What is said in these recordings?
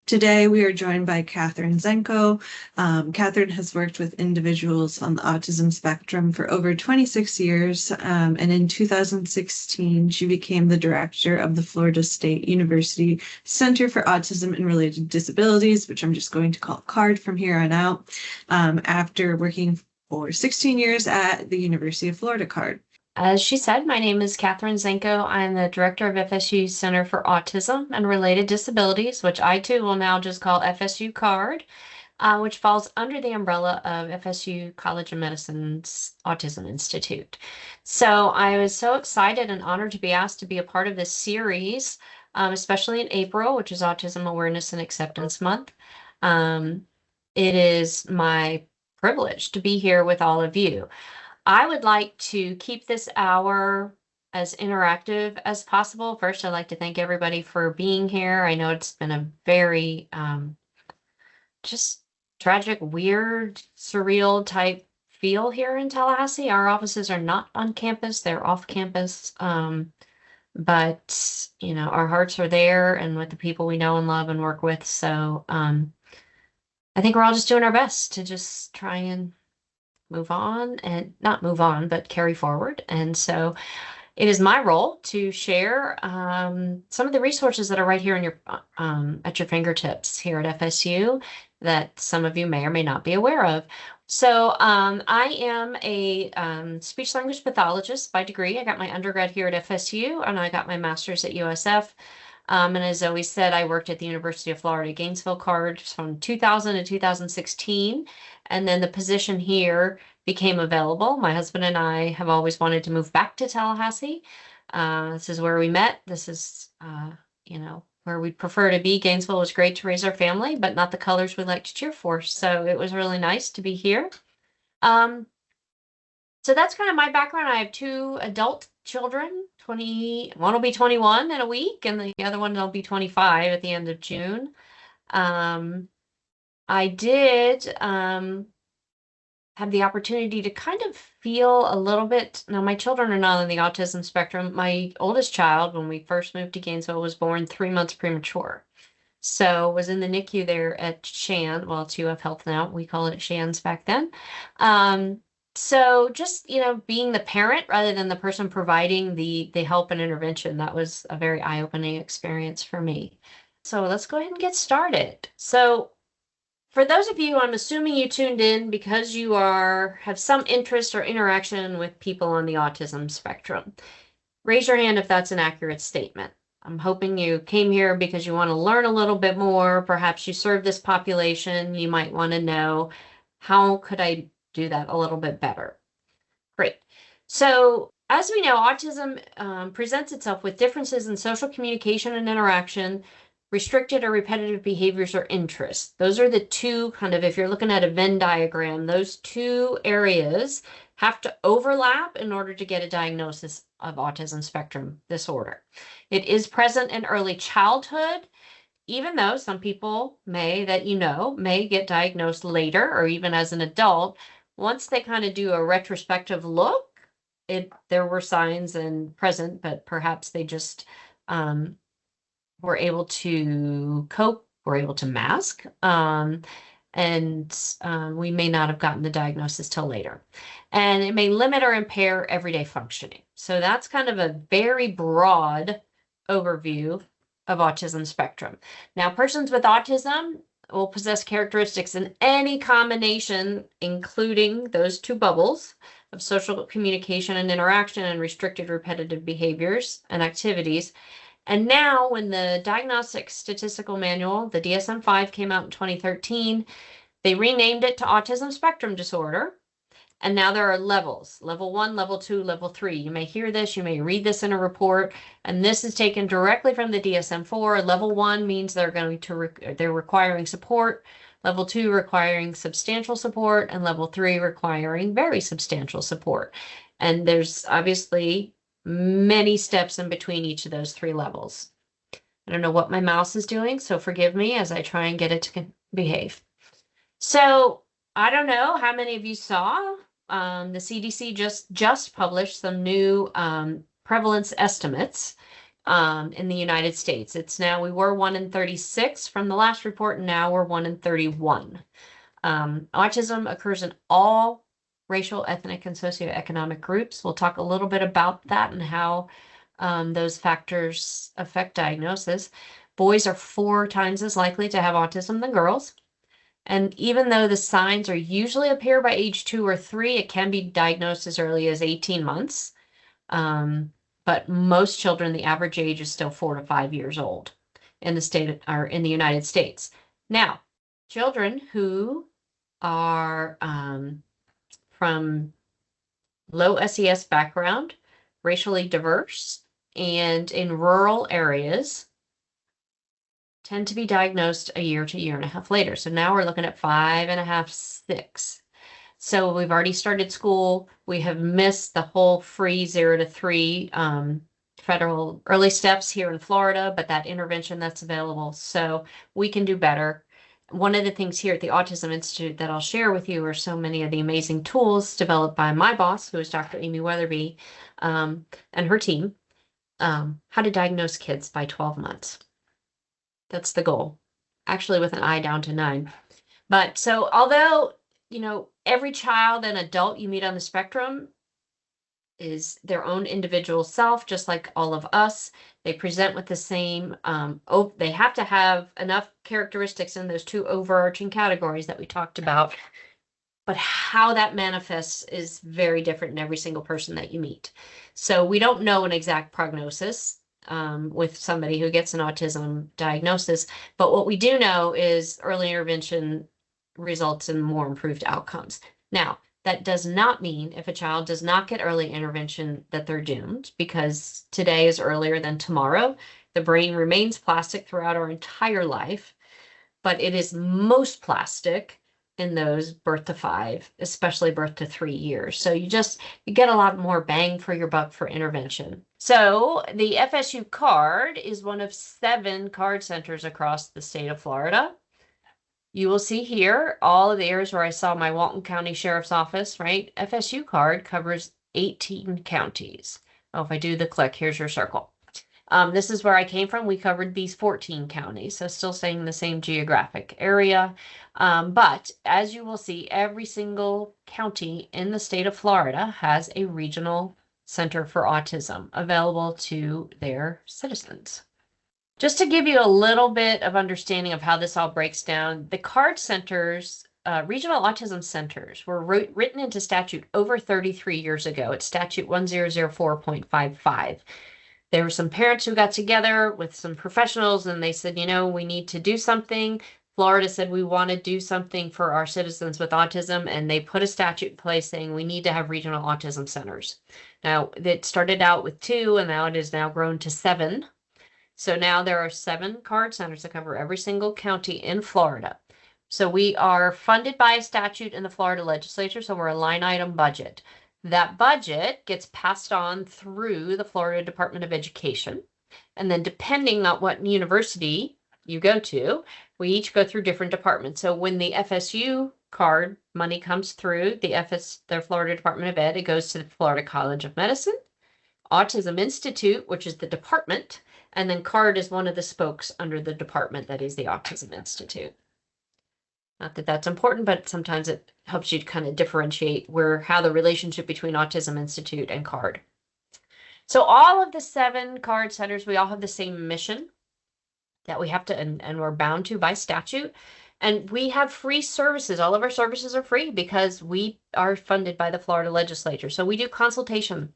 Today, we are joined by Catherine Zenko. Catherine has worked with individuals on the autism spectrum for over 26 years, and in 2016, she became the director of the Florida State University Center for Autism and Related Disabilities, which I'm just going to call CARD from here on out, after working for 16 years at the University of Florida CARD. As she said, my name is Catherine Zenko. I'm the director of FSU Center for Autism and Related Disabilities, which I too will now just call FSU CARD, which falls under the umbrella of FSU College of Medicine's Autism Institute. So I was so excited and honored to be asked to be a part of this series, especially in April, which is Autism Awareness and Acceptance Month. It is my privilege to be here with all of you. I would like to keep this hour as interactive as possible. First, I'd like to thank everybody for being here. I know it's been a very just tragic, weird, surreal type feel here in Tallahassee. Our offices are not on campus, they're off campus. But you know, our hearts are there and with the people we know and love and work with. So I think we're all just doing our best to just try and move on, and not move on, but carry forward. And so it is my role to share some of the resources that are right here in your at your fingertips here at FSU that some of you may or may not be aware of. So I am a speech language pathologist by degree. I got my undergrad here at FSU and I got my master's at USF. And as Zoe said, I worked at the University of Florida Gainesville CARD from 2000 to 2016. And then the position here became available. My husband and I have always wanted to move back to Tallahassee. This is where we met. This is, where we'd prefer to be. Gainesville was great to raise our family, but not the colors we like to cheer for. So it was really nice to be here. So that's kind of my background. I have two adult children. One will be 21 in a week, and the other one will be 25 at the end of June. I did have the opportunity to kind of feel a little bit. Now, my children are not on the autism spectrum. My oldest child, when we first moved to Gainesville, was born 3 months premature. So was in the NICU there at Shan. Well, it's UF Health now. We call it Shan's back then. So just, being the parent rather than the person providing the help and intervention, that was a very eye-opening experience for me. So let's go ahead and get started. So for those of you, I'm assuming you tuned in because you have some interest or interaction with people on the autism spectrum. Raise your hand if that's an accurate statement. I'm hoping you came here because you want to learn a little bit more. Perhaps you serve this population. You might want to know, how could I do that a little bit better? Great. So as we know, autism presents itself with differences in social communication and interaction, restricted or repetitive behaviors or interests. Those are the two if you're looking at a Venn diagram, those two areas have to overlap in order to get a diagnosis of autism spectrum disorder. It is present in early childhood, even though some people may get diagnosed later or even as an adult. Once they kind of do a retrospective look, there were signs and present, but perhaps they just were able to cope, were able to mask, and we may not have gotten the diagnosis till later. And it may limit or impair everyday functioning. So that's kind of a very broad overview of autism spectrum. Now, persons with autism will possess characteristics in any combination, including those two bubbles of social communication and interaction and restricted repetitive behaviors and activities. And now when the Diagnostic Statistical Manual, the DSM-5, came out in 2013, they renamed it to Autism Spectrum Disorder. And now there are levels, level 1, level 2, level 3. You may hear this, you may read this in a report, and this is taken directly from the DSM-4. Level 1 means they're requiring support, level 2 requiring substantial support, and level 3 requiring very substantial support. And there's obviously many steps in between each of those three levels. I don't know what my mouse is doing, so forgive me as I try and get it to behave. So I don't know how many of you saw, the CDC just published some new prevalence estimates in the United States. We were 1 in 36 from the last report, and now we're 1 in 31. Autism occurs in all racial, ethnic, and socioeconomic groups. We'll talk a little bit about that and how those factors affect diagnosis. Boys are 4 times as likely to have autism than girls. And even though the signs are usually appear by age 2 or 3, it can be diagnosed as early as 18 months. But most children, the average age is still 4 to 5 years old in the United States. Now, children who are from low SES background, racially diverse, and in rural areas tend to be diagnosed a year to 1.5 years later. So now we're looking at 5.5, 6. So we've already started school. We have missed the whole free 0 to 3 federal early steps here in Florida, but that intervention that's available. So we can do better. One of the things here at the Autism Institute that I'll share with you are so many of the amazing tools developed by my boss, who is Dr. Amy Weatherby, and her team, how to diagnose kids by 12 months. That's the goal, actually with an eye down to 9. But so although, every child and adult you meet on the spectrum is their own individual self, just like all of us. They present with the same, they have to have enough characteristics in those 2 overarching categories that we talked about. But how that manifests is very different in every single person that you meet. So we don't know an exact prognosis with somebody who gets an autism diagnosis. But what we do know is early intervention results in more improved outcomes. Now, that does not mean if a child does not get early intervention that they're doomed, because today is earlier than tomorrow. The brain remains plastic throughout our entire life, but it is most plastic in those birth to 5, especially birth to 3 years. So you get a lot more bang for your buck for intervention. So the FSU CARD is one of 7 CARD centers across the state of Florida. You will see here all of the areas where I saw my Walton County Sheriff's Office, right? FSU CARD covers 18 counties. Oh, if I do the click, here's your circle. This is where I came from. We covered these 14 counties, so still staying in the same geographic area. But as you will see, every single county in the state of Florida has a regional center for autism available to their citizens. Just to give you a little bit of understanding of how this all breaks down, the CARD centers, regional autism centers, were written into statute over 33 years ago. It's statute 1004.55. There were some parents who got together with some professionals and they said, we need to do something. Florida said we want to do something for our citizens with autism, and they put a statute in place saying we need to have regional autism centers. Now, it started out with 2, and now it is now grown to 7. So now there are 7 CARD centers that cover every single county in Florida. So we are funded by a statute in the Florida legislature, so we're a line item budget. That budget gets passed on through the Florida Department of Education. And then depending on what university you go to, we each go through different departments. So when the FSU CARD money comes through the Florida Department of Ed, it goes to the Florida College of Medicine, Autism Institute, which is the department, and then CARD is one of the spokes under the department that is the Autism Institute. Not that that's important, but sometimes it helps you to kind of differentiate how the relationship between Autism Institute and CARD. So all of the 7 CARD centers, we all have the same mission that we have to, and we're bound to by statute. And we have free services. All of our services are free because we are funded by the Florida legislature. So we do consultation,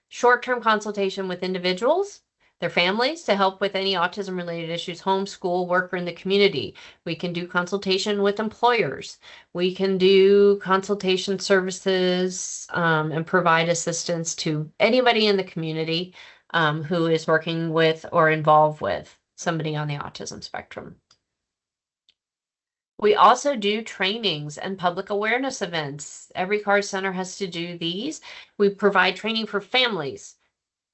short-term consultation with individuals, their families, to help with any autism related issues, homeschool, work, or in the community. We can do consultation with employers. We can do consultation services and provide assistance to anybody in the community who is working with or involved with somebody on the autism spectrum. We also do trainings and public awareness events. Every CARD center has to do these. We provide training for families,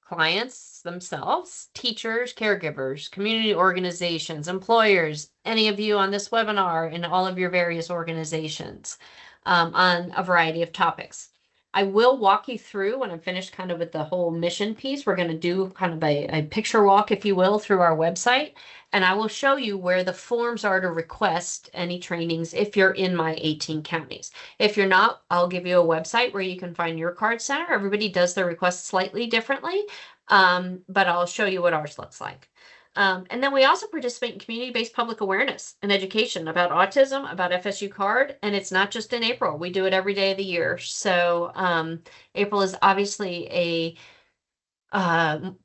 clients themselves, teachers, caregivers, community organizations, employers, any of you on this webinar, and all of your various organizations on a variety of topics. I will walk you through when I'm finished kind of with the whole mission piece. We're going to do kind of a picture walk, if you will, through our website. And I will show you where the forms are to request any trainings if you're in my 18 counties. If you're not, I'll give you a website where you can find your card center. Everybody does their requests slightly differently, but I'll show you what ours looks like. And then we also participate in community-based public awareness and education about autism, about FSU Card, and it's not just in April. We do it every day of the year. So April is obviously a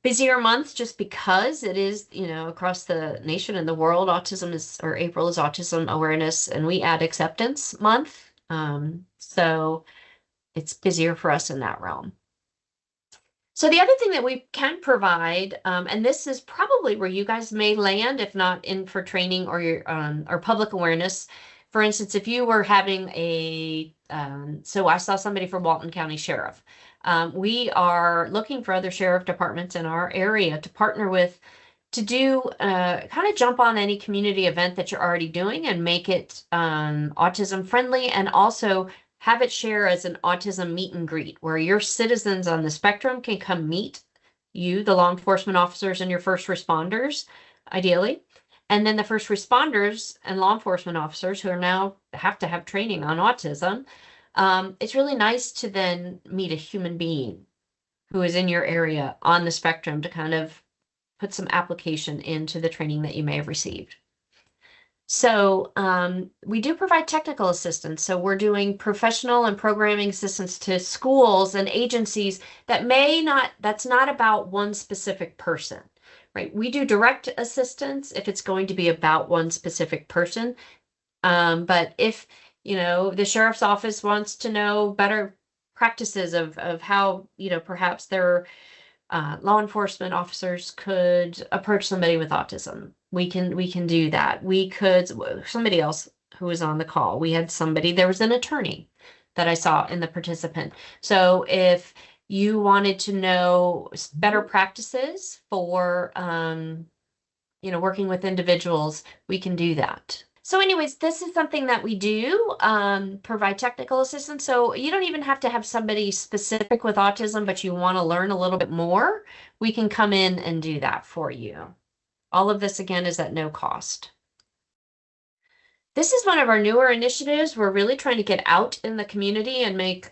busier month just because it is, across the nation and the world, April is Autism Awareness, and we add Acceptance Month. So it's busier for us in that realm. So the other thing that we can provide, and this is probably where you guys may land, if not in for training or public awareness. For instance, if you were having so I saw somebody from Walton County Sheriff. We are looking for other sheriff departments in our area to partner with to do kind of jump on any community event that you're already doing and make it autism friendly, and also have it share as an autism meet and greet where your citizens on the spectrum can come meet you, the law enforcement officers and your first responders, ideally. And then the first responders and law enforcement officers who are now have to have training on autism. It's really nice to then meet a human being who is in your area on the spectrum to kind of put some application into the training that you may have received. So we do provide technical assistance. So we're doing professional and programming assistance to schools and agencies that's not about one specific person, right? We do direct assistance if it's going to be about one specific person. But if, the sheriff's office wants to know better practices of how, perhaps their law enforcement officers could approach somebody with autism, we can do that. We could, somebody else who was on the call, there was an attorney that I saw in the participant. So if you wanted to know better practices for, working with individuals, we can do that. So anyways, this is something that we do, provide technical assistance. So you don't even have to have somebody specific with autism, but you want to learn a little bit more, we can come in and do that for you. All of this, again, is at no cost. This is one of our newer initiatives. We're really trying to get out in the community and make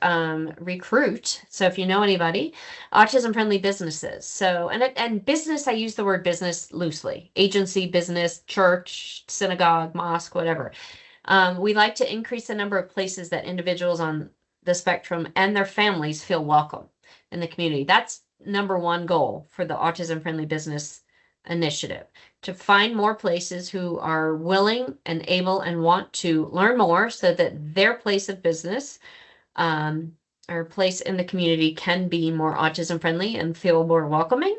recruit. So if you know anybody, autism-friendly businesses. So and business, I use the word business loosely. Agency, business, church, synagogue, mosque, whatever. We like to increase the number of places that individuals on the spectrum and their families feel welcome in the community. That's number one goal for the Autism-Friendly Business Initiative, to find more places who are willing and able and want to learn more so that their place of business or place in the community can be more autism friendly and feel more welcoming.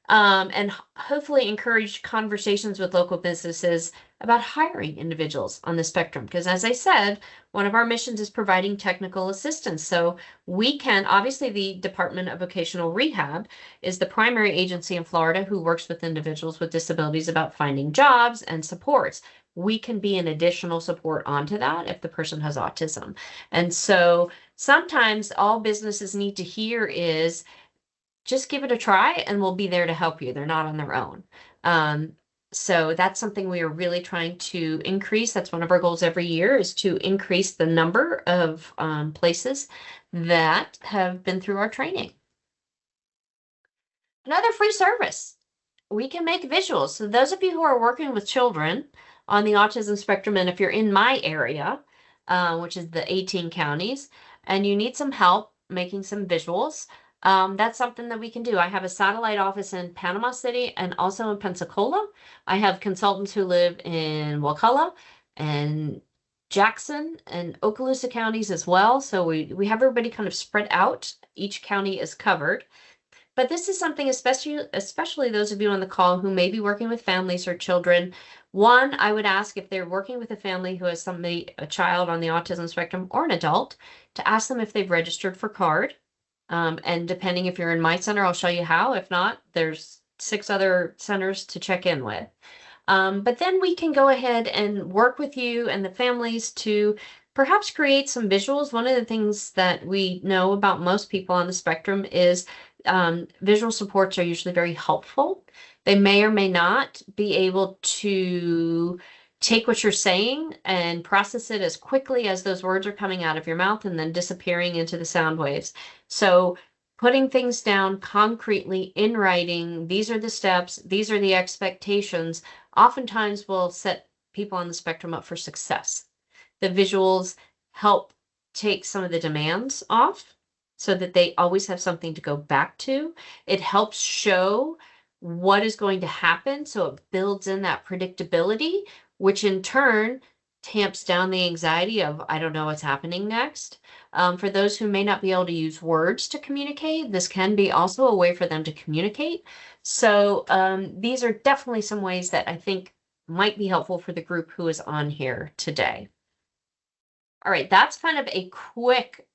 And hopefully encourage conversations with local businesses about hiring individuals on the spectrum. Because as I said, one of our missions is providing technical assistance. So we can, obviously the Department of Vocational Rehab is the primary agency in Florida who works with individuals with disabilities about finding jobs and supports. We can be an additional support onto that if the person has autism. And so sometimes all businesses need to hear is, just give it a try and we'll be there to help you. They're not on their own. So that's something we are really trying to increase. That's one of our goals every year, is to increase the number of places that have been through our training. Another free service, we can make visuals. So those of you who are working with children on the autism spectrum, and if you're in my area, which is the 18 counties, and you need some help making some visuals, that's something that we can do. I have a satellite office in Panama City and also in Pensacola. I have consultants who live in Wakulla and Jackson and Okaloosa counties as well. So we have everybody kind of spread out. Each county is covered. But this is something, especially those of you on the call who may be working with families or children. One, I would ask if they're working with a family who has a child on the autism spectrum or an adult, to ask them if they've registered for CARD. And depending if you're in my center, I'll show you how. If not, there's 6 other centers to check in with. But then we can go ahead and work with you and the families to perhaps create some visuals. One of the things that we know about most people on the spectrum is visual supports are usually very helpful. They may or may not be able to take what you're saying and process it as quickly as those words are coming out of your mouth and then disappearing into the sound waves. So putting things down concretely in writing, these are the steps, these are the expectations, oftentimes will set people on the spectrum up for success. The visuals help take some of the demands off so that they always have something to go back to. It helps show what is going to happen, so it builds in that predictability, which in turn tamps down the anxiety of, I don't know what's happening next. For those who may not be able to use words to communicate, this can be also a way for them to communicate. So these are definitely some ways that I think might be helpful for the group who is on here today. All right, that's kind of a quick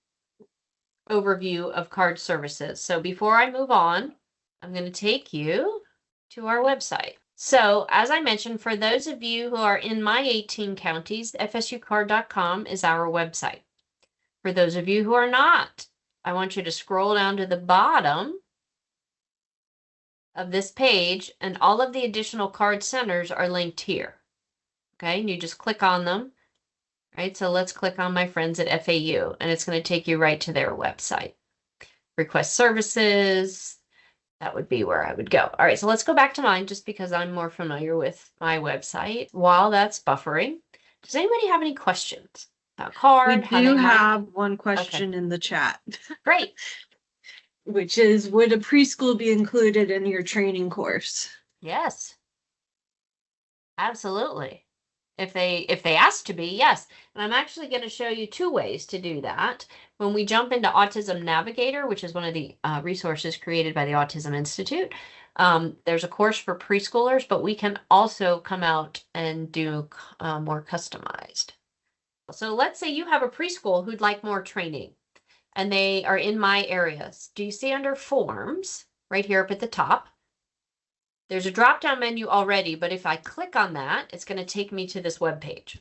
overview of card services. So before I move on, I'm going to take you to our website. So as I mentioned, for those of you who are in my 18 counties, fsucard.com is our website. For those of you who are not, I want you to scroll down to the bottom of this page, and all of the additional card centers are linked here. Okay, and you just click on them. Right, so let's click on my friends at FAU, and it's going to take you right to their website. Request services, that would be where I would go. All right, so let's go back to mine just because I'm more familiar with my website. While that's buffering, does anybody have any questions about card? We do have one question in the chat. Great. Which is, would a preschool be included in your training course? Yes. Absolutely. If they ask to be, yes. And I'm actually going to show you two ways to do that. When we jump into Autism Navigator, which is one of the resources created by the Autism Institute, there's a course for preschoolers, but we can also come out and do more customized. So let's say you have a preschool who'd like more training, and they are in my areas. Do you see under Forms, right here up at the top? There's a drop-down menu already, but if I click on that, it's going to take me to this web page.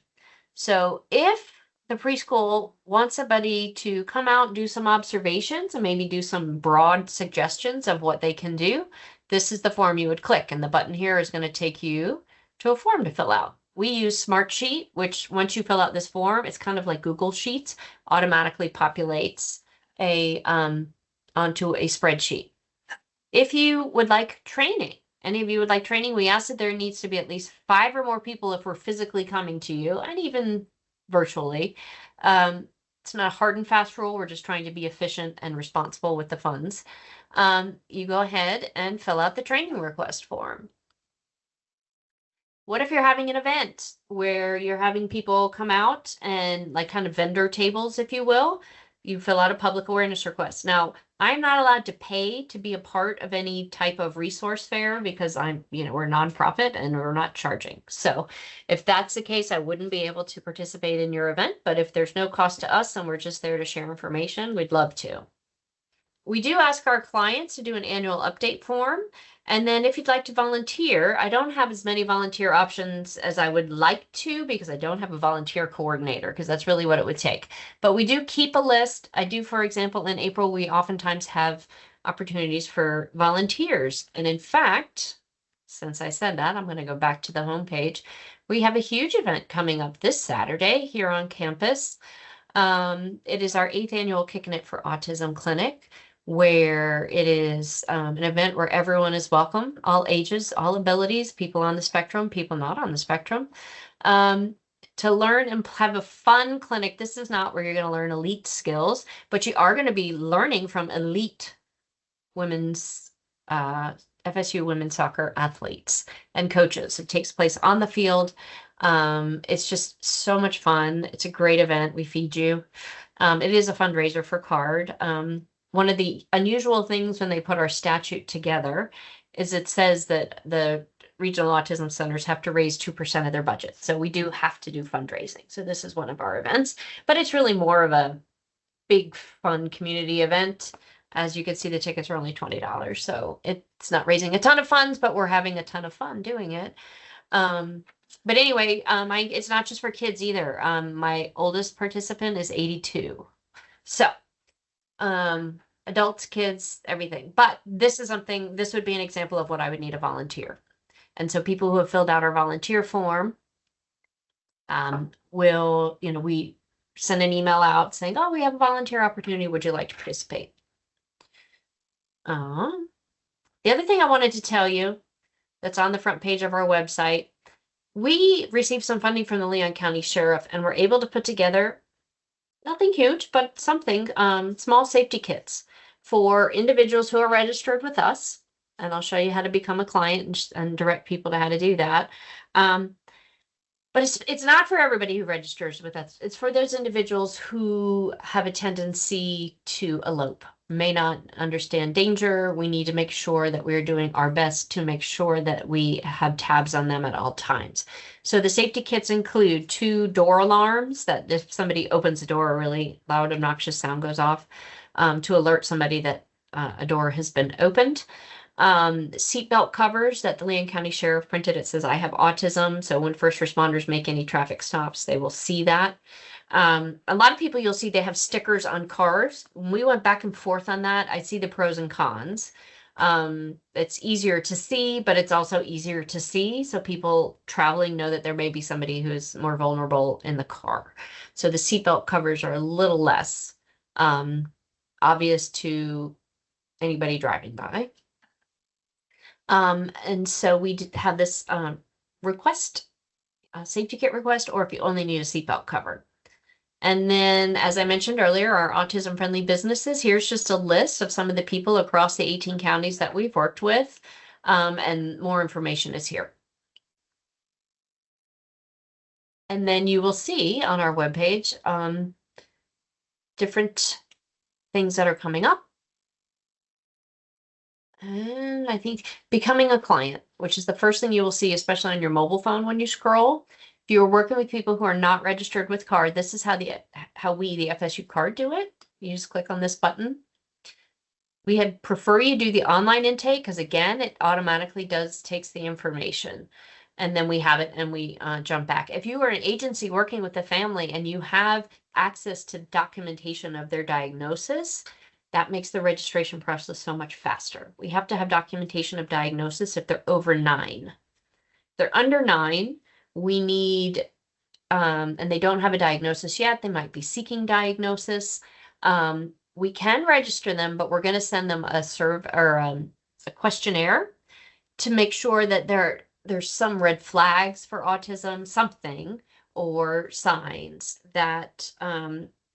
So if the preschool wants somebody to come out and do some observations and maybe do some broad suggestions of what they can do, this is the form you would click, and the button here is going to take you to a form to fill out. We use Smartsheet, which once you fill out this form, it's kind of like Google Sheets, automatically populates onto a spreadsheet. If you would like training, any of you would like training, we ask that there needs to be at least 5 or more people if we're physically coming to you, and even virtually. It's not a hard and fast rule. We're just trying to be efficient and responsible with the funds. You go ahead and fill out the training request form. What if you're having an event where you're having people come out and like kind of vendor tables, if you will? You fill out a public awareness request. Now, I'm not allowed to pay to be a part of any type of resource fair because we're a nonprofit and we're not charging. So if that's the case, I wouldn't be able to participate in your event. But if there's no cost to us and we're just there to share information, we'd love to. We do ask our clients to do an annual update form. And then if you'd like to volunteer, I don't have as many volunteer options as I would like to because I don't have a volunteer coordinator, because that's really what it would take. But we do keep a list. I do, for example, in April, we oftentimes have opportunities for volunteers. And in fact, since I said that, I'm going to go back to the homepage. We have a huge event coming up this Saturday here on campus. It is our 8th annual Kicking It for Autism Clinic, where it is an event where everyone is welcome, all ages, all abilities, people on the spectrum, people not on the spectrum, to learn and have a fun clinic. This is not where you're going to learn elite skills, but you are going to be learning from elite women's FSU women's soccer athletes and coaches. It takes place on the field. It's just so much fun. It's a great event. We feed you. It is a fundraiser for CARD. One of the unusual things when they put our statute together is it says that the regional autism centers have to raise 2% of their budget. So we do have to do fundraising. So this is one of our events, but it's really more of a big fun community event. As you can see, the tickets are only $20. So it's not raising a ton of funds, but we're having a ton of fun doing it. But anyway, it's not just for kids either. My oldest participant is 82. So, adults, kids, everything. But this would be an example of what I would need a volunteer. And so people who have filled out our volunteer form, we send an email out saying, oh, we have a volunteer opportunity. Would you like to participate? The other thing I wanted to tell you that's on the front page of our website, we received some funding from the Leon County Sheriff and were able to put together nothing huge, but something, small safety kits for individuals who are registered with us. And I'll show you how to become a client and direct people to how to do that. But it's not for everybody who registers with us. It's for those individuals who have a tendency to elope, may not understand danger. We need to make sure that we're doing our best to make sure that we have tabs on them at all times. So the safety kits include 2 door alarms that if somebody opens the door, a really loud, obnoxious sound goes off to alert somebody that a door has been opened. Seatbelt covers that the Leon County Sheriff printed. It says, I have autism. So when first responders make any traffic stops, they will see that. A lot of people you'll see they have stickers on cars. When we went back and forth on that, I see the pros and cons. It's easier to see, but it's also easier to see. So people traveling know that there may be somebody who is more vulnerable in the car. So the seatbelt covers are a little less obvious to anybody driving by. And so we have this request, safety kit request, or if you only need a seatbelt cover. And then, as I mentioned earlier, our autism-friendly businesses. Here's just a list of some of the people across the 18 counties that we've worked with, and more information is here. And then you will see on our webpage different things that are coming up. And I think becoming a client, which is the first thing you will see, especially on your mobile phone when you scroll. If you're working with people who are not registered with CARD, this is how we, the FSU CARD, do it. You just click on this button. We prefer you do the online intake because again, it automatically takes the information. And then we have it and we jump back. If you are an agency working with a family and you have access to documentation of their diagnosis, that makes the registration process so much faster. We have to have documentation of diagnosis if they're over 9. If they're under 9, we need, and they don't have a diagnosis yet, they might be seeking diagnosis. We can register them, but we're going to send them a a questionnaire to make sure that there's some red flags for autism, something, or signs that,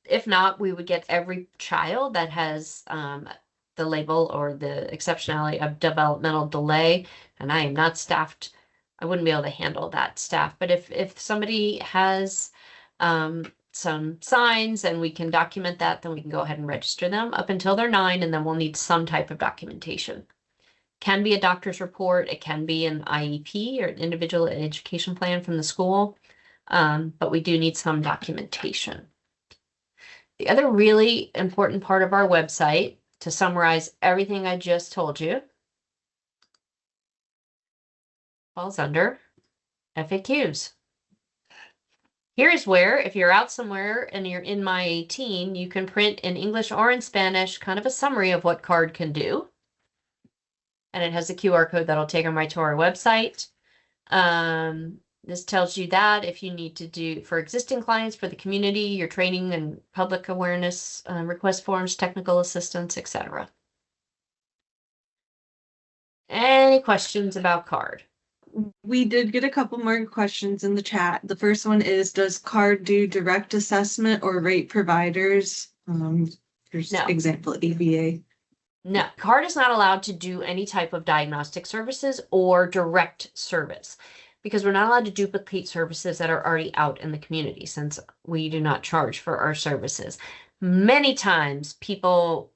if not, we would get every child that has the label or the exceptionality of developmental delay, and I am not staffed. I wouldn't be able to handle that staff. But if somebody has some signs and we can document that, then we can go ahead and register them up until they're 9, and then we'll need some type of documentation. Can be a doctor's report. It can be an IEP or an individual education plan from the school, but we do need some documentation. The other really important part of our website, to summarize everything I just told you, falls under FAQs. Here's where, if you're out somewhere and you're in My 18, you can print in English or in Spanish kind of a summary of what CARD can do. And it has a QR code that'll take them right to our website. This tells you that if you need to do for existing clients, for the community, your training and public awareness, request forms, technical assistance, etc. Any questions about CARD? We did get a couple more questions in the chat. The first one is, does CARD do direct assessment or rate providers? Here's No. Example, ABA. No, CARD is not allowed to do any type of diagnostic services or direct service because we're not allowed to duplicate services that are already out in the community since we do not charge for our services. Many times people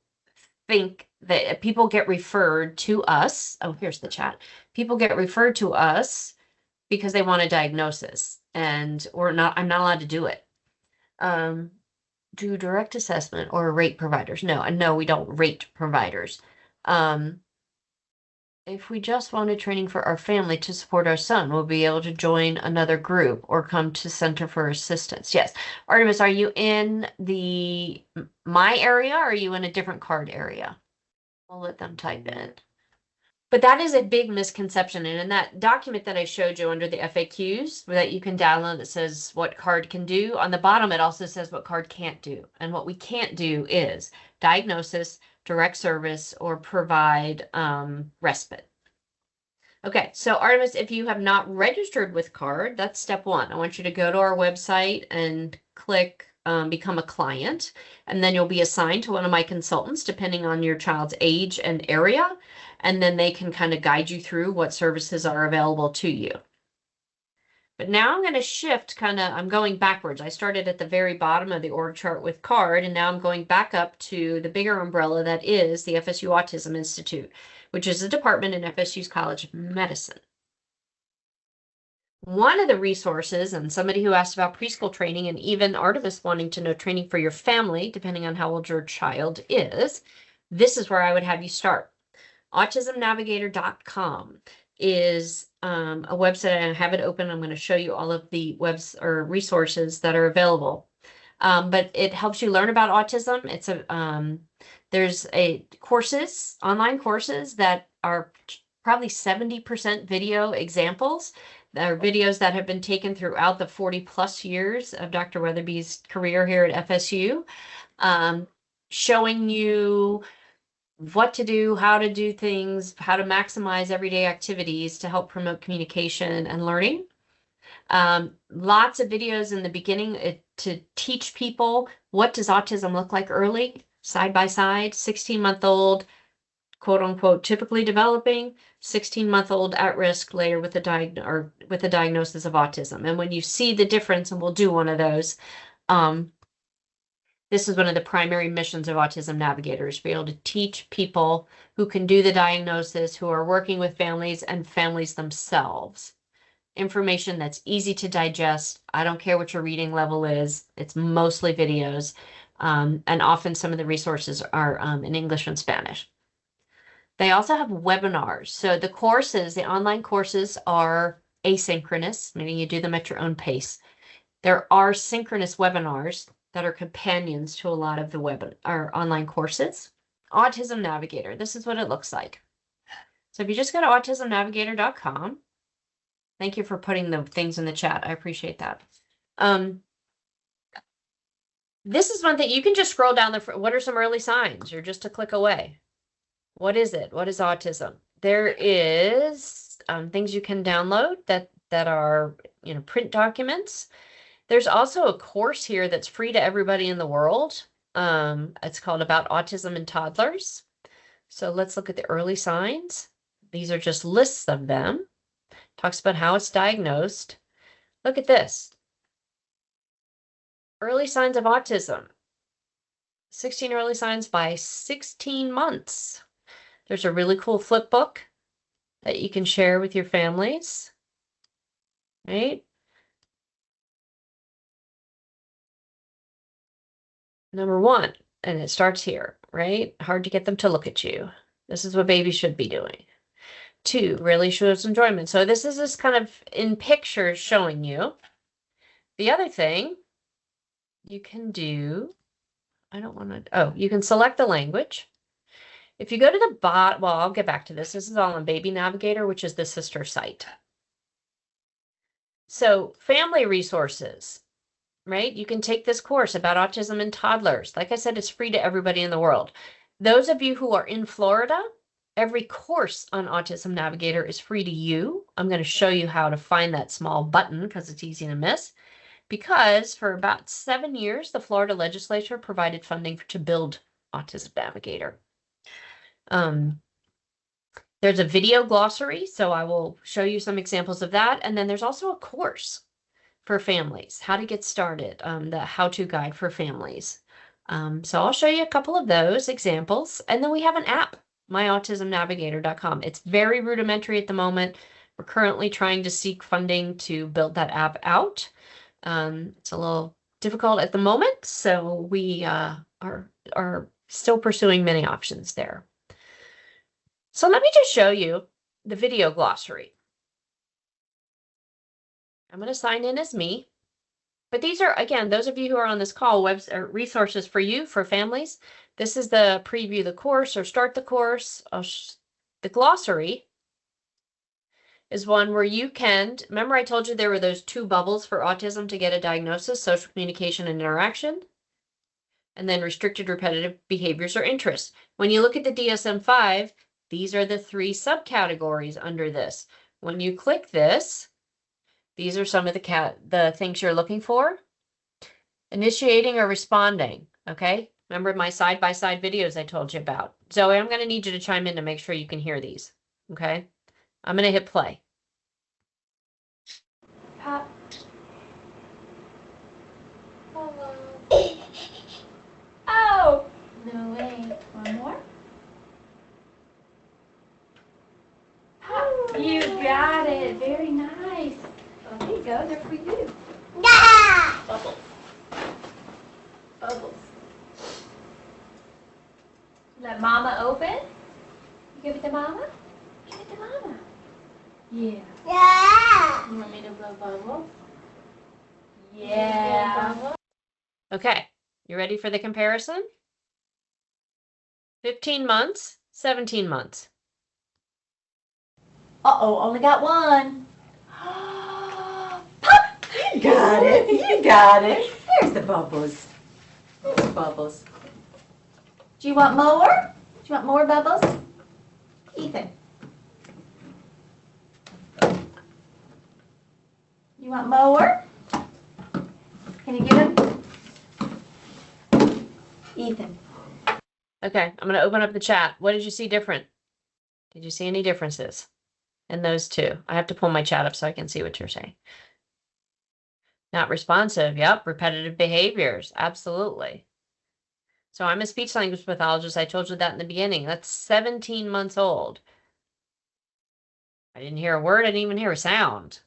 think that people get referred to us. Oh, here's the chat. People get referred to us because they want a diagnosis and I'm not allowed to do it. Do direct assessment or rate providers? No, and no, we don't rate providers. if we just wanted training for our family to support our son, we'll be able to join another group or come to Center for Assistance. Yes. Artemis, are you in the my area or are you in a different card area? We'll let them type in. But that is a big misconception. And in that document that I showed you under the FAQs that you can download that says what card can do, on the bottom it also says what card can't do. And what we can't do is diagnosis, direct service, or provide respite. Okay, so Artemis, if you have not registered with CARD, that's step one. I want you to go to our website and click become a client, and then you'll be assigned to one of my consultants depending on your child's age and area, and then they can kind of guide you through what services are available to you. But now I'm going to shift I'm going backwards. I started at the very bottom of the org chart with CARD, and now I'm going back up to the bigger umbrella that is the FSU Autism Institute, which is a department in FSU's College of Medicine. One of the resources, and somebody who asked about preschool training, and even Artemis wanting to know training for your family, depending on how old your child is, this is where I would have you start. Autismnavigator.com is a website. I have it open. I'm going to show you all of the webs or resources that are available. But it helps you learn about autism. It's there's online courses that are probably 70% video examples. There are videos that have been taken throughout the 40+ years of Dr. Weatherby's career here at FSU, showing you what to do, how to do things, how to maximize everyday activities to help promote communication and learning. Lots of videos in the beginning to teach people what does autism look like early, side by side, 16-month-old, quote unquote, typically developing, 16-month-old at risk later with a diagnosis of autism. And when you see the difference, and we'll do one of those, this is one of the primary missions of Autism Navigators, be able to teach people who can do the diagnosis, who are working with families and families themselves, information that's easy to digest. I don't care what your reading level is. It's mostly videos. And often some of the resources are in English and Spanish. They also have webinars. So the online courses are asynchronous, meaning you do them at your own pace. There are synchronous webinars that are companions to a lot of the online courses. Autism Navigator, this is what it looks like. So if you just go to autismnavigator.com, thank you for putting the things in the chat. I appreciate that. This is one thing you can just scroll down what are some early signs? You're just a click away. What is it? What is autism? There is things you can download that are, print documents. There's also a course here that's free to everybody in the world. It's called About Autism in Toddlers. So let's look at the early signs. These are just lists of them. Talks about how it's diagnosed. Look at this. Early signs of autism. 16 early signs by 16 months. There's a really cool flip book that you can share with your families, right? Number one, and it starts here, right? Hard to get them to look at you. This is what babies should be doing. 2, really shows enjoyment. So this is just kind of in pictures showing you. The other thing you can do, you can select the language. If you go to the bottom, well, I'll get back to this. This is all on Baby Navigator, which is the sister site. So family resources, right? You can take this course about autism in toddlers. Like I said, it's free to everybody in the world. Those of you who are in Florida, every course on Autism Navigator is free to you. I'm going to show you how to find that small button because it's easy to miss. Because for about 7 years, the Florida legislature provided funding to build Autism Navigator. There's a video glossary, so I will show you some examples of that. And then there's also a course for families, how to get started, the how-to guide for families. So I'll show you a couple of those examples. And then we have an app, myautismnavigator.com. It's very rudimentary at the moment. We're currently trying to seek funding to build that app out. It's a little difficult at the moment, so we are still pursuing many options there. So let me just show you the video glossary. I'm going to sign in as me. But these are, again, those of you who are on this call, resources for you, for families. This is the preview the course or start the course. The glossary is one where you can, remember I told you there were those 2 bubbles for autism to get a diagnosis, social communication and interaction, and then restricted repetitive behaviors or interests. When you look at the DSM-5, these are the 3 subcategories under this. When you click this, these are some of the things you're looking for. Initiating or responding, okay? Remember my side-by-side videos I told you about. Zoe, I'm going to need you to chime in to make sure you can hear these, okay? I'm going to hit play. Pop. Hello. Oh! No way. One more? Pop. You got it. Very nice. Oh, there you go. They're for you. Yeah! Bubbles. Bubbles. Let Mama open. You give it to Mama? Give it to Mama. Yeah. Yeah. You want me to blow bubbles? Yeah. Okay, you ready for the comparison? 15 months, 17 months. Uh-oh, only got one. Pop! You got it. You got it. There's the bubbles. There's the bubbles. Do you want more? Do you want more bubbles? Ethan. You want more? Can you give him? Ethan. Okay, I'm going to open up the chat. What did you see different? Did you see any differences in those 2? I have to pull my chat up so I can see what you're saying. Not responsive. Yep. Repetitive behaviors. Absolutely. So I'm a speech language pathologist. I told you that in the beginning. That's 17 months old. I didn't hear a word. I didn't even hear a sound.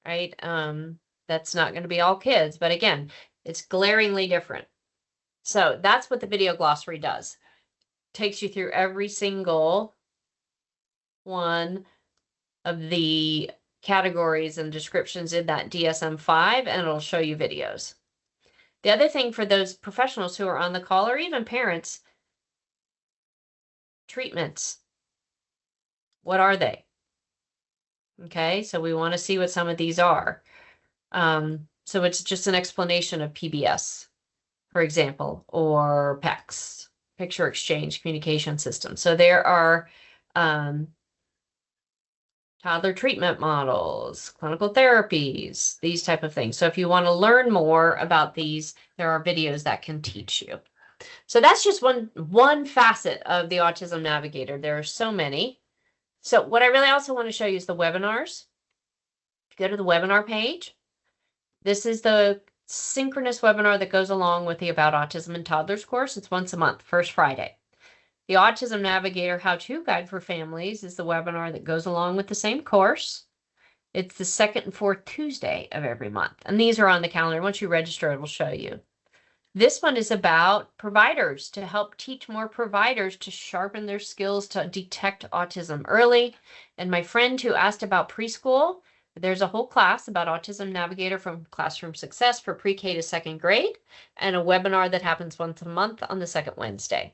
Right? That's not going to be all kids. But again, it's glaringly different. So that's what the video glossary does. Takes you through every single one of the categories and descriptions in that DSM-5, and it'll show you videos. The other thing for those professionals who are on the call, or even parents, treatments. What are they? Okay, so we want to see what some of these are. So it's just an explanation of PBS, for example, or PECS, Picture Exchange Communication System. So there are toddler treatment models, clinical therapies, these type of things. So if you want to learn more about these, there are videos that can teach you. So that's just one facet of the Autism Navigator. There are so many. So what I really also want to show you is the webinars. If you go to the webinar page, this is the synchronous webinar that goes along with the About Autism in Toddlers course. It's once a month, first Friday. The Autism Navigator How-To Guide for Families is the webinar that goes along with the same course. It's the 2nd and 4th Tuesday of every month. And these are on the calendar. Once you register, it will show you. This one is about providers, to help teach more providers to sharpen their skills to detect autism early. And my friend who asked about preschool, there's a whole class about Autism Navigator from Classroom Success for pre-K to 2nd grade, and a webinar that happens once a month on the 2nd Wednesday.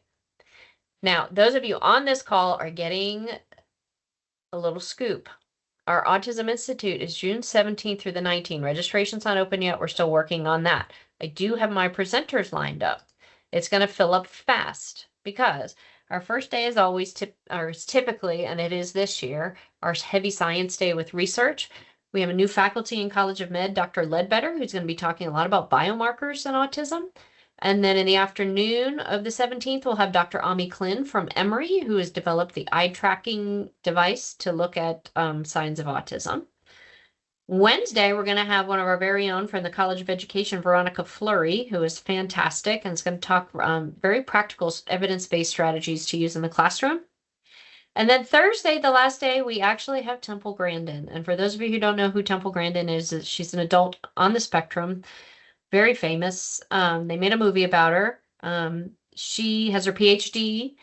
Now, those of you on this call are getting a little scoop. Our Autism Institute is June 17th through the 19th. Registration's not open yet. We're still working on that. I do have my presenters lined up. It's going to fill up fast because our first day is always typically, and it is this year, our heavy science day with research. We have a new faculty in College of Med, Dr. Ledbetter, who's going to be talking a lot about biomarkers and autism. And then in the afternoon of the 17th, we'll have Dr. Ami Klin from Emory, who has developed the eye tracking device to look at signs of autism. Wednesday, we're going to have one of our very own from the College of Education, Veronica Fleury, who is fantastic and is going to talk very practical evidence-based strategies to use in the classroom. And then Thursday, the last day, we actually have Temple Grandin. And for those of you who don't know who Temple Grandin is, she's an adult on the spectrum, very famous. They made a movie about her. She has her PhD,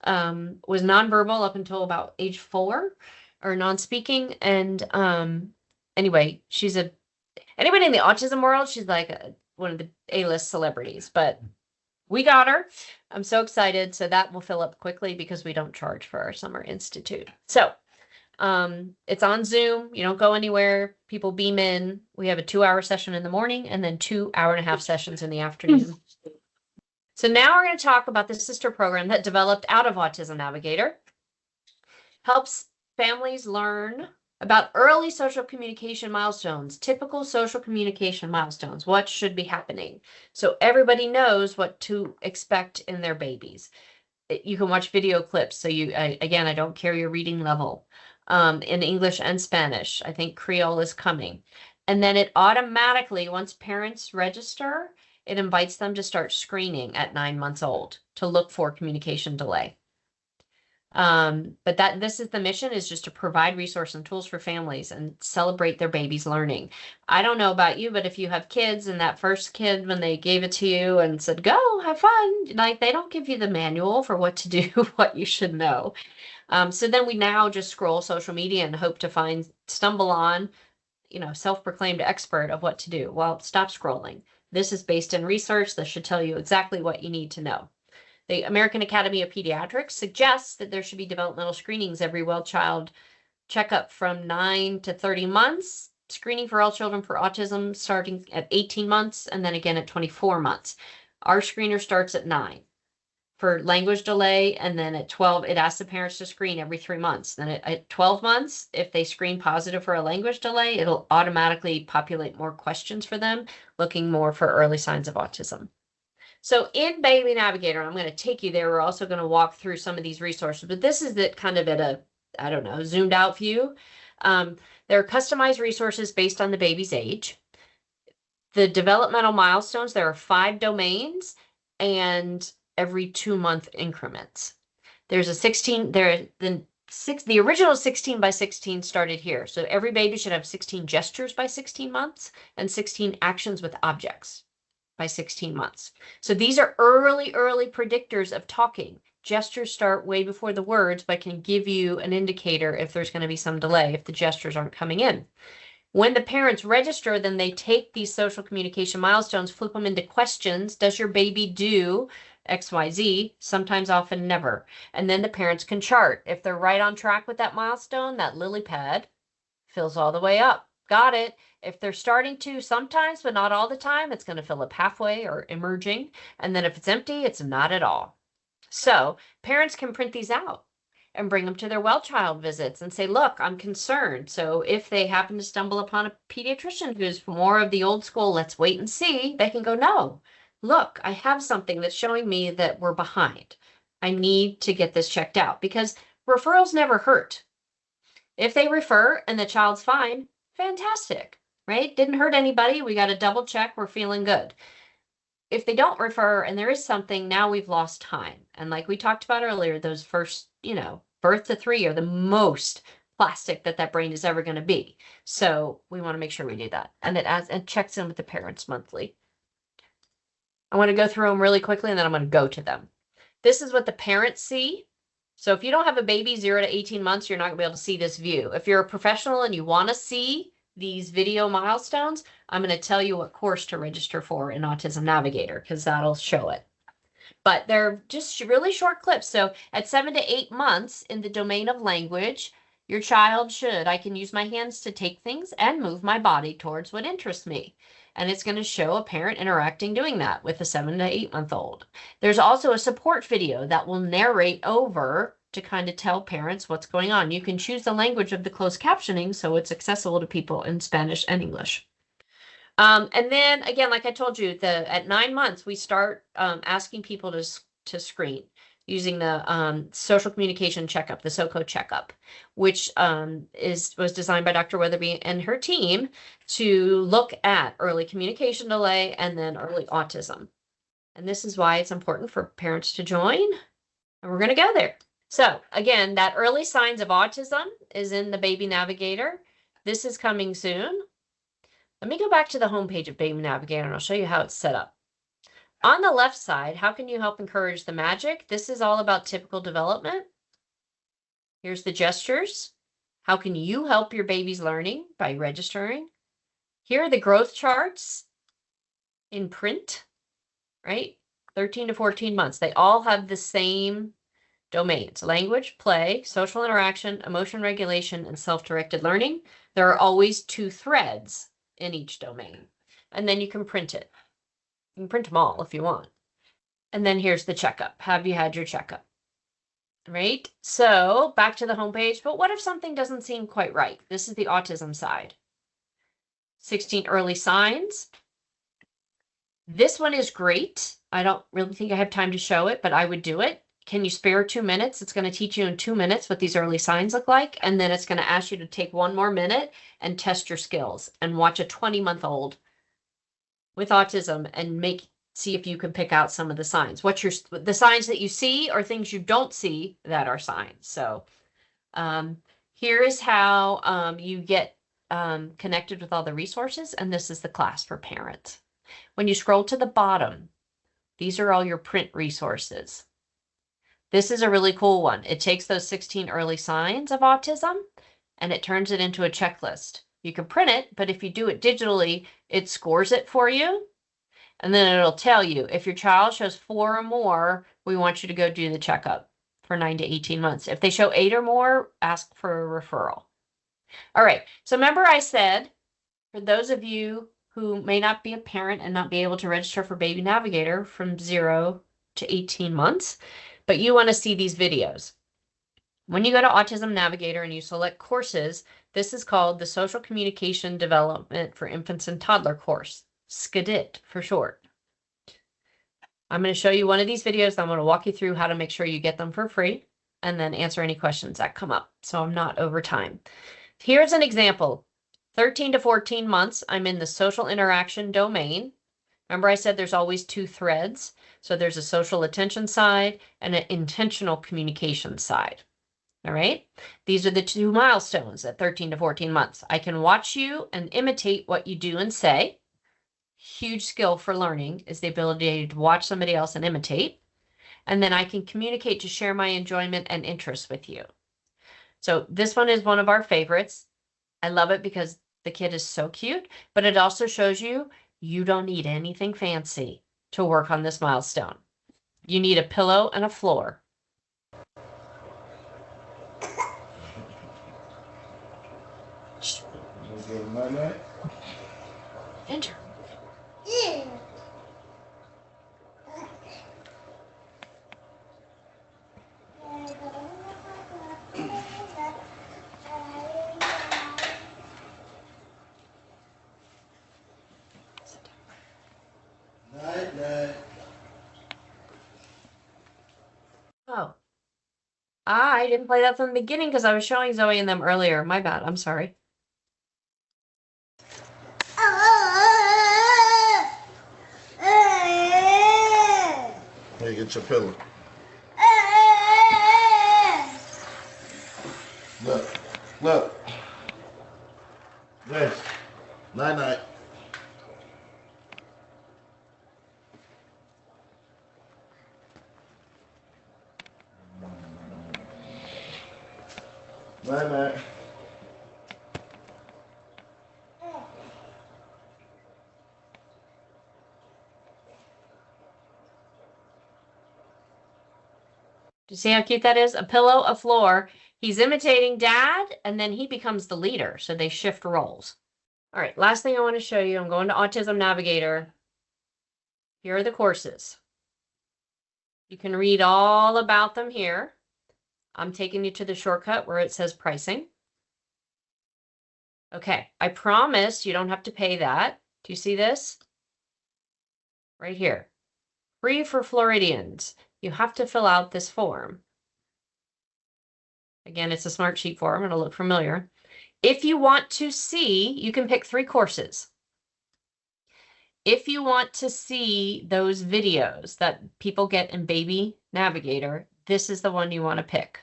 was nonverbal up until about age 4. or non-speaking. And anyway, anybody in the autism world, she's like one of the A-list celebrities, but we got her. I'm so excited. So that will fill up quickly because we don't charge for our summer institute. So it's on Zoom. You don't go anywhere. People beam in. We have a 2-hour session in the morning and then 2 hour-and-a-half sessions in the afternoon. So now we're going to talk about the sister program that developed out of Autism Navigator. Helps families learn about early social communication milestones, typical social communication milestones, what should be happening. So everybody knows what to expect in their babies. You can watch video clips. So again, I don't care your reading level. In English and Spanish. I think Creole is coming. And then it automatically, once parents register, it invites them to start screening at 9 months old to look for communication delay. But this is the mission, is just to provide resources and tools for families and celebrate their baby's learning. I don't know about you, but if you have kids and that first kid, when they gave it to you and said, go have fun, like they don't give you the manual for what to do, what you should know. So then we now just scroll social media and hope to stumble on, self-proclaimed expert of what to do. Well, stop scrolling. This is based in research. This should tell you exactly what you need to know. The American Academy of Pediatrics suggests that there should be developmental screenings every well-child checkup from 9 to 30 months, screening for all children for autism starting at 18 months, and then again at 24 months. Our screener starts at 9 for language delay, and then at 12, it asks the parents to screen every 3 months. Then at 12 months, if they screen positive for a language delay, it'll automatically populate more questions for them, looking more for early signs of autism. So in Baby Navigator, I'm going to take you there. We're also going to walk through some of these resources, but this is kind of at a, I don't know, zoomed out view. There are customized resources based on the baby's age. The developmental milestones, there are 5 domains and every 2-month increments. There's a 16, the original 16 by 16 started here. So every baby should have 16 gestures by 16 months and 16 actions with objects by 16 months. So these are early predictors of talking. Gestures start way before the words, but can give you an indicator if there's going to be some delay, if the gestures aren't coming in. When the parents register, then they take these social communication milestones, flip them into questions. Does your baby do XYZ? Sometimes, often, never. And then the parents can chart. If they're right on track with that milestone, that lily pad fills all the way up. Got it. If they're starting to sometimes, but not all the time, it's going to fill up halfway or emerging. And then if it's empty, it's not at all. So parents can print these out and bring them to their well child visits and say, look, I'm concerned. So if they happen to stumble upon a pediatrician who's more of the old school, let's wait and see, they can go, no, look, I have something that's showing me that we're behind. I need to get this checked out, because referrals never hurt. If they refer and the child's fine, fantastic, right? Didn't hurt anybody. We got a double check. We're feeling good. If they don't refer and there is something, now we've lost time. And like we talked about earlier, those first, birth to 3 are the most plastic that brain is ever going to be. So we want to make sure we do that. And it checks in with the parents monthly. I want to go through them really quickly, and then I'm going to go to them. This is what the parents see. So if you don't have a baby 0 to 18 months, you're not going to be able to see this view. If you're a professional and you want to see these video milestones, I'm going to tell you what course to register for in Autism Navigator, because that'll show it. But they're just really short clips. So at 7 to 8 months in the domain of language, your child I can use my hands to take things and move my body towards what interests me. And it's going to show a parent interacting doing that with a 7 to 8 month old. There's also a support video that will narrate over to kind of tell parents what's going on. You can choose the language of the closed captioning so it's accessible to people in Spanish and English. And then again, like I told you, at 9 months, we start asking people to screen using the social communication checkup, the SOCO checkup, which was designed by Dr. Weatherby and her team to look at early communication delay and then early autism. And this is why it's important for parents to join. And we're going to go there. So again, that early signs of autism is in the Baby Navigator. This is coming soon. Let me go back to the homepage of Baby Navigator and I'll show you how it's set up. On the left side, how can you help encourage the magic? This is all about typical development. Here's the gestures. How can you help your baby's learning? By registering. Here are the growth charts in print, right? 13 to 14 months. They all have the same domains: language, play, social interaction, emotion regulation, and self-directed learning. There are always 2 threads in each domain. And then you can print it. You can print them all if you want. And then here's the checkup. Have you had your checkup? Right? So back to the homepage. But what if something doesn't seem quite right? This is the autism side. 16 early signs. This one is great. I don't really think I have time to show it, but I would do it. Can you spare 2 minutes? It's going to teach you in 2 minutes what these early signs look like. And then it's going to ask you to take 1 more minute and test your skills and watch a 20-month-old with autism and see if you can pick out some of the signs. The signs that you see or things you don't see that are signs. So here is how you get connected with all the resources. And this is the class for parents. When you scroll to the bottom, these are all your print resources. This is a really cool one. It takes those 16 early signs of autism and it turns it into a checklist. You can print it, but if you do it digitally, it scores it for you. And then it'll tell you if your child shows 4 or more, we want you to go do the checkup for 9 to 18 months. If they show 8 or more, ask for a referral. All right. So remember I said, for those of you who may not be a parent and not be able to register for Baby Navigator from 0 to 18 months, but you want to see these videos. When you go to Autism Navigator and you select courses, this is called the Social Communication Development for Infants and Toddler course, SCDIT for short. I'm going to show you one of these videos. I'm going to walk you through how to make sure you get them for free and then answer any questions that come up. So I'm not over time. Here's an example. 13 to 14 months, I'm in the social interaction domain. Remember I said there's always 2 threads. So there's a social attention side and an intentional communication side. All right. These are the 2 milestones at 13 to 14 months. I can watch you and imitate what you do and say. Huge skill for learning is the ability to watch somebody else and imitate. And then I can communicate to share my enjoyment and interests with you. So this one is one of our favorites. I love it because the kid is so cute, but it also shows you don't need anything fancy to work on this milestone. You need a pillow and a floor. Enter. Oh, I didn't play that from the beginning because I was showing Zoe and them earlier. My bad. I'm sorry. Hey, get your pillow. Look. Yes. Night. Night. Do you see how cute that is? A pillow, a floor. He's imitating dad, and then he becomes the leader. So they shift roles. All right, last thing I want to show you. I'm going to Autism Navigator. Here are the courses. You can read all about them here. I'm taking you to the shortcut where it says pricing. Okay, I promise you don't have to pay that. Do you see this? Right here. Free for Floridians. You have to fill out this form. Again, it's a smart sheet form. It'll look familiar. If you want to see, you can pick 3 courses. If you want to see those videos that people get in Baby Navigator, this is the one you want to pick.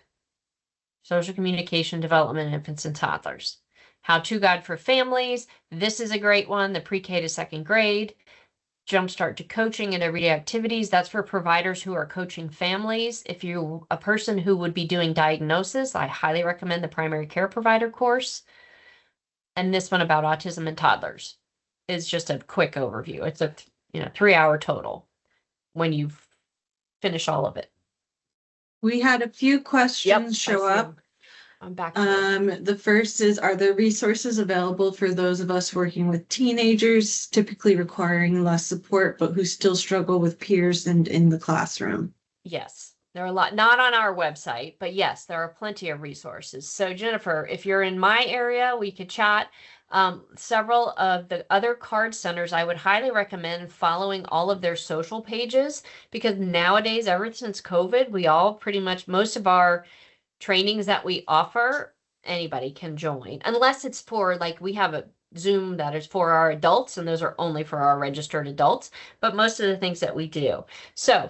Social Communication Development in Infants and Toddlers. How-to Guide for Families. This is a great one, the pre-K to 2nd grade. Jumpstart to Coaching and Everyday Activities. That's for providers who are coaching families. If you're a person who would be doing diagnosis, I highly recommend the Primary Care Provider course. And this one about autism in toddlers is just a quick overview. It's a 3-hour total when you finish all of it. We had a few questions show up. I'm back. The first is, are there resources available for those of us working with teenagers, typically requiring less support, but who still struggle with peers and in the classroom? Yes, there are a lot, not on our website, but yes, there are plenty of resources. So Jennifer, if you're in my area, we could chat. Several of the other card centers, I would highly recommend following all of their social pages, because nowadays, ever since COVID, we all pretty much, most of our trainings that we offer, anybody can join, unless it's for, like, we have a Zoom that is for our adults, and those are only for our registered adults, but most of the things that we do. So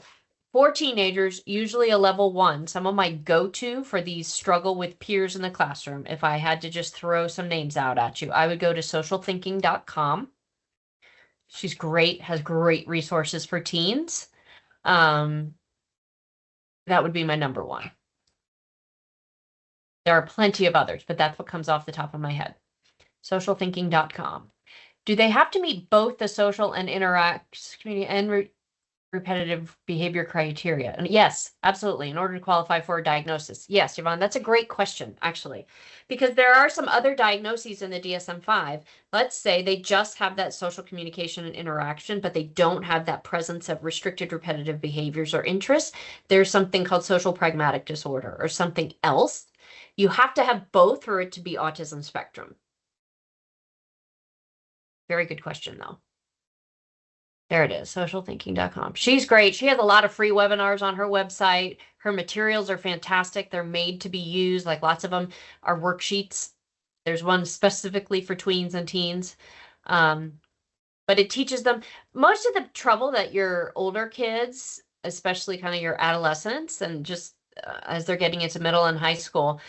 for teenagers, usually a level 1, some of my go-to for these struggle with peers in the classroom, if I had to just throw some names out at you, I would go to socialthinking.com. She's great, has great resources for teens. That would be my number 1. There are plenty of others, but that's what comes off the top of my head. Socialthinking.com. Do they have to meet both the social and community and repetitive behavior criteria? And yes, absolutely. In order to qualify for a diagnosis. Yes, Yvonne, that's a great question, actually, because there are some other diagnoses in the DSM-5. Let's say they just have that social communication and interaction, but they don't have that presence of restricted repetitive behaviors or interests. There's something called social pragmatic disorder or something else. You have to have both for it to be autism spectrum. Very good question, though. There it is, socialthinking.com. She's great. She has a lot of free webinars on her website. Her materials are fantastic. They're made to be used. Like, lots of them are worksheets. There's one specifically for tweens and teens. But it teaches them most of the trouble that your older kids, especially kind of your adolescents, and just as they're getting into middle and high school,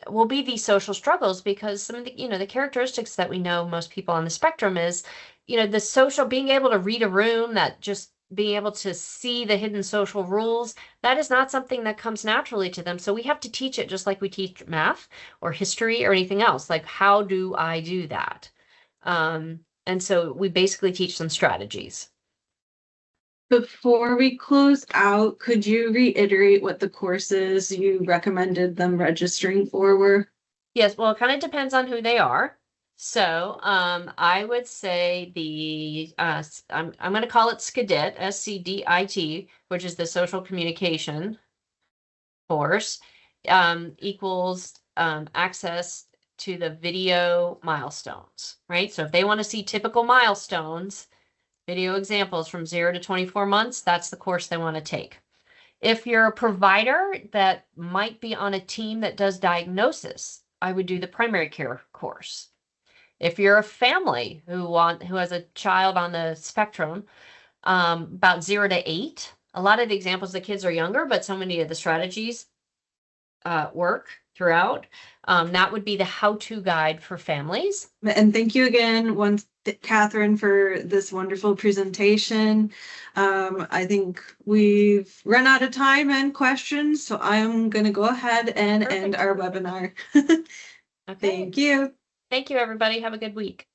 will be these social struggles, because some of the, the characteristics that we know most people on the spectrum is, the social, being able to read a room, that just being able to see the hidden social rules, that is not something that comes naturally to them. So we have to teach it just like we teach math or history or anything else. Like, how do I do that? And so we basically teach them strategies. Before we close out, could you reiterate what the courses you recommended them registering for were? Yes, well, it kind of depends on who they are. So I would say I'm going to call it SCDIT, SCDIT, which is the social communication course, equals access to the video milestones, right? So if they want to see typical milestones, video examples from 0 to 24 months, that's the course they want to take. If you're a provider that might be on a team that does diagnosis, I would do the primary care course. If you're a family who has a child on the spectrum, about 0 to 8, a lot of the examples, the kids are younger, but so many of the strategies work throughout. That would be the how-to guide for families. And thank you again, Catherine, for this wonderful presentation. I think we've run out of time and questions, so I'm going to go ahead and end our webinar. Okay. Thank you. Thank you, everybody. Have a good week.